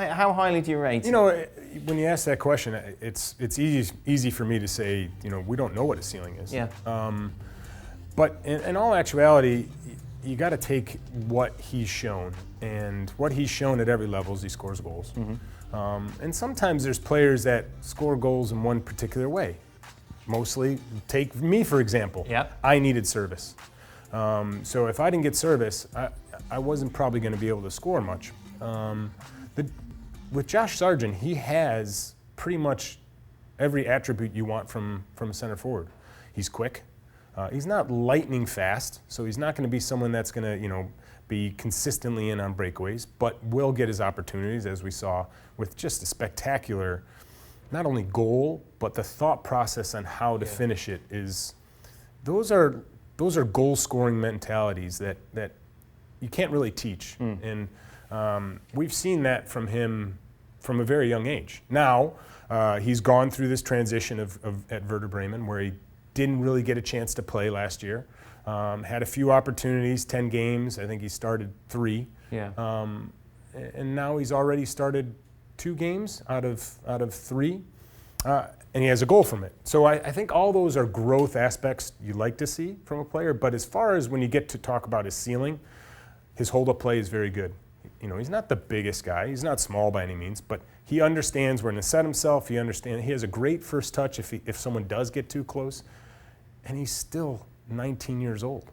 How highly do you rate You know, when you ask that question, it's easy for me to say, you know, we don't know what his ceiling is. Yeah. But in all actuality, you got to take what he's shown, and what he's shown at every level is he scores goals. And sometimes there's players that score goals in one particular way. Mostly, take me for example. Yep. I needed service. So if I didn't get service, I wasn't probably going to be able to score much. With Josh Sargent, he has pretty much every attribute you want from a center forward. He's quick. He's not lightning fast, so he's not going to be someone that's going to, you know, be consistently in on breakaways, but will get his opportunities, as we saw with just a spectacular, not only goal, but the thought process on how to finish it is. Those are goal-scoring mentalities that you can't really teach, and we've seen that from him from a very young age. Now he's gone through this transition at Werder Bremen, where he didn't really get a chance to play last year. Had a few opportunities, 10 games. I think he started 3. Yeah. And now he's already started 2 games out of 3. And he has a goal from it. So I think all those are growth aspects you like to see from a player. But as far as when you get to talk about his ceiling, his hold-up play is very good. You know, he's not the biggest guy. He's not small by any means, but he understands where to set himself. He has a great first touch if someone does get too close. And he's still 19 years old.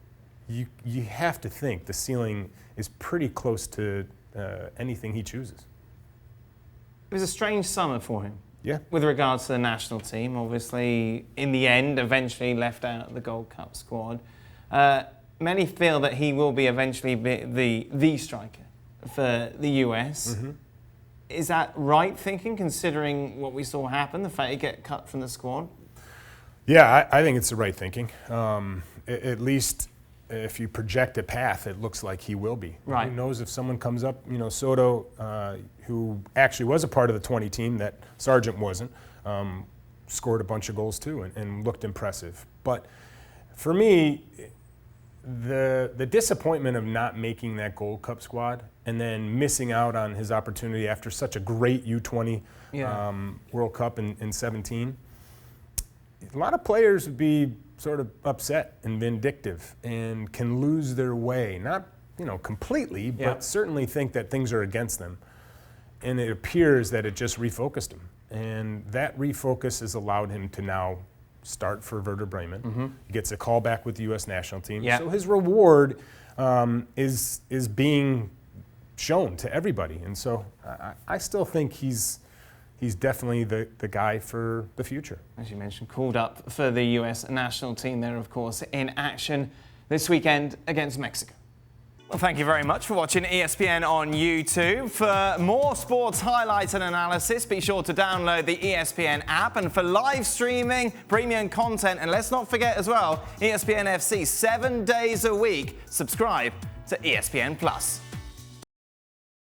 You have to think the ceiling is pretty close to anything he chooses. It was a strange summer for him. Yeah. With regards to the national team, obviously, in the end, eventually left out of the Gold Cup squad. Many feel that he will be eventually the striker for the US. Is that right thinking, considering what we saw happen, the fact he get cut from the squad? Yeah, I think it's the right thinking. At least if you project a path, it looks like he will be. Right. Who knows if someone comes up, you know, Soto, who actually was a part of the 20 team that Sargent wasn't, scored a bunch of goals too and looked impressive. But for me, the disappointment of not making that Gold Cup squad and then missing out on his opportunity after such a great U20 World Cup in 17, a lot of players would be sort of upset and vindictive and can lose their way. Not, you know, completely, but certainly think that things are against them. And it appears that it just refocused him. And that refocus has allowed him to now start for Werder Bremen. He gets a call back with the U.S. national team. So his reward is being shown to everybody. And so I still think he's definitely the guy for the future. As you mentioned, called up for the US national team there, of course, in action this weekend against Mexico. Well, thank you very much for watching ESPN on YouTube. For more sports highlights and analysis, be sure to download the ESPN app. And for live streaming, premium content, and let's not forget as well, ESPN FC 7 days a week. Subscribe to ESPN+.